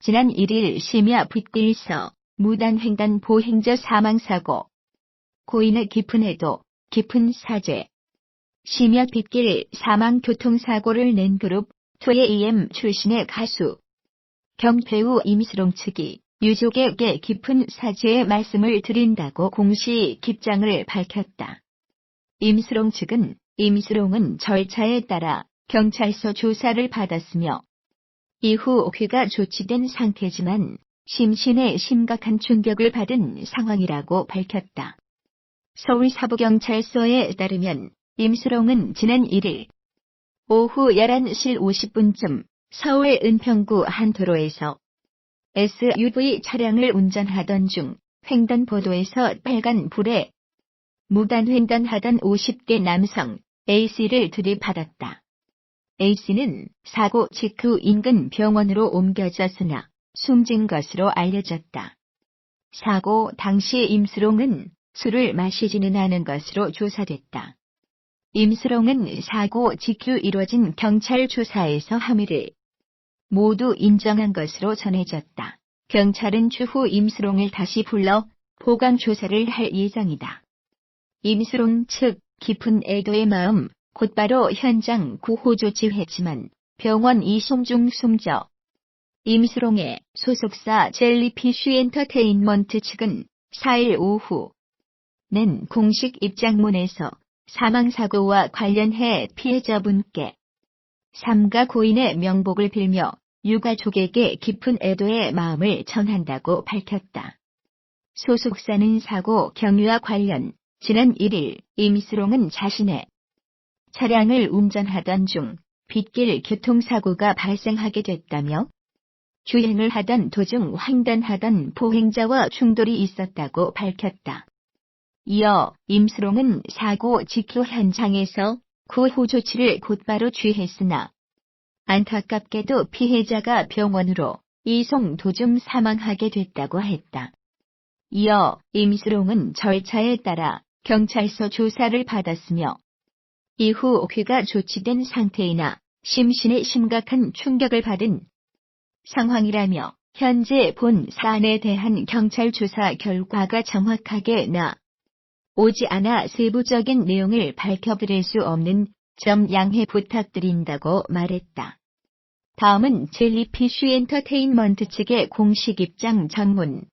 지난 1일 심야 빗길서 무단횡단 보행자 사망사고. 고인의 깊은 애도, 깊은 사죄. 심야 빗길 사망교통사고를 낸 그룹 2AM 출신의 가수 경배우 임수롱 측이 유족에게 깊은 사죄의 말씀을 드린다고 공식 입장을 밝혔다. 임수롱 측은 임수롱은 절차에 따라 경찰서 조사를 받았으며 이후 귀가 조치된 상태지만 심신에 심각한 충격을 받은 상황이라고 밝혔다. 서울사부경찰서에 따르면 임수롱은 지난 1일 오후 11시 50분쯤 서울 은평구 한 도로에서 SUV 차량을 운전하던 중 횡단보도에서 빨간 불에 무단횡단하던 50대 남성 A씨를 들이받았다. A씨는 사고 직후 인근 병원으로 옮겨졌으나 숨진 것으로 알려졌다. 사고 당시 임수롱은 술을 마시지는 않은 것으로 조사됐다. 임수롱은 사고 직후 이뤄진 경찰 조사에서 혐의를 모두 인정한 것으로 전해졌다. 경찰은 추후 임수롱을 다시 불러 보강 조사를 할 예정이다. 임수롱 측 깊은 애도의 마음, 곧바로 현장 구호 조치했지만 병원 이송 중 숨져. 임수롱의 소속사 젤리피쉬 엔터테인먼트 측은 4일 오후 낸 공식 입장문에서 사망사고와 관련해 피해자분께 삼가 고인의 명복을 빌며 유가족에게 깊은 애도의 마음을 전한다고 밝혔다. 소속사는 사고 경위와 관련 지난 1일 임수롱은 자신의 차량을 운전하던 중 빗길 교통사고가 발생하게 됐다며 주행을 하던 도중 횡단하던 보행자와 충돌이 있었다고 밝혔다. 이어 임수롱은 사고 직후 현장에서 구호 조치를 곧바로 취했으나 안타깝게도 피해자가 병원으로 이송 도중 사망하게 됐다고 했다. 이어 임수롱은 절차에 따라 경찰서 조사를 받았으며 이후 귀가 조치된 상태이나 심신에 심각한 충격을 받은 상황이라며 현재 본 사안에 대한 경찰 조사 결과가 정확하게 오지 않아 세부적인 내용을 밝혀드릴 수 없는 점 양해 부탁드린다고 말했다. 다음은 젤리피쉬 엔터테인먼트 측의 공식 입장 전문.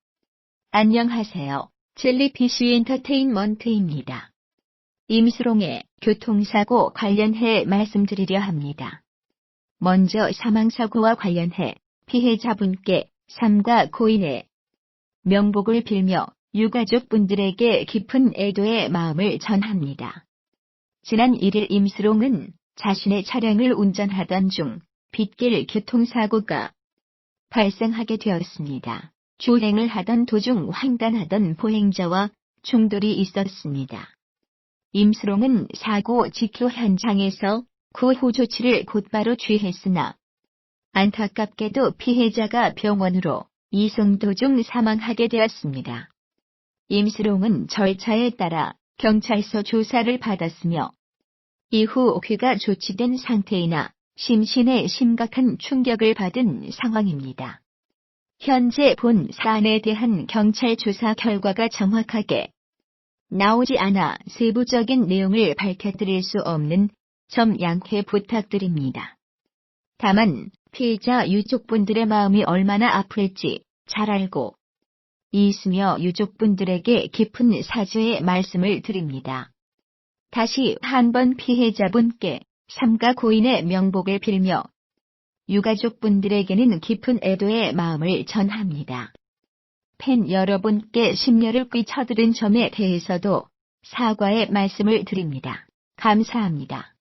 안녕하세요. 젤리피쉬 엔터테인먼트입니다. 임수롱의 교통사고 관련해 말씀드리려 합니다. 먼저 사망사고와 관련해 피해자분께 삼가 고인의 명복을 빌며 유가족분들에게 깊은 애도의 마음을 전합니다. 지난 1일 임수롱은 자신의 차량을 운전하던 중 빗길 교통사고가 발생하게 되었습니다. 주행을 하던 도중 횡단하던 보행자와 충돌이 있었습니다. 임수롱은 사고 직후 현장에서 구호 조치를 곧바로 취했으나 안타깝게도 피해자가 병원으로 이송 도중 사망하게 되었습니다. 임수롱은 절차에 따라 경찰서 조사를 받았으며 이후 귀가 조치된 상태이나 심신에 심각한 충격을 받은 상황입니다. 현재 본 사안에 대한 경찰 조사 결과가 정확하게 나오지 않아 세부적인 내용을 밝혀드릴 수 없는 점 양해 부탁드립니다. 다만 피해자 유족분들의 마음이 얼마나 아플지 잘 알고 있으며 유족분들에게 깊은 사죄의 말씀을 드립니다. 다시 한번 피해자분께 삼가 고인의 명복을 빌며 유가족분들에게는 깊은 애도의 마음을 전합니다. 팬 여러분께 심려를 끼쳐드린 점에 대해서도 사과의 말씀을 드립니다. 감사합니다.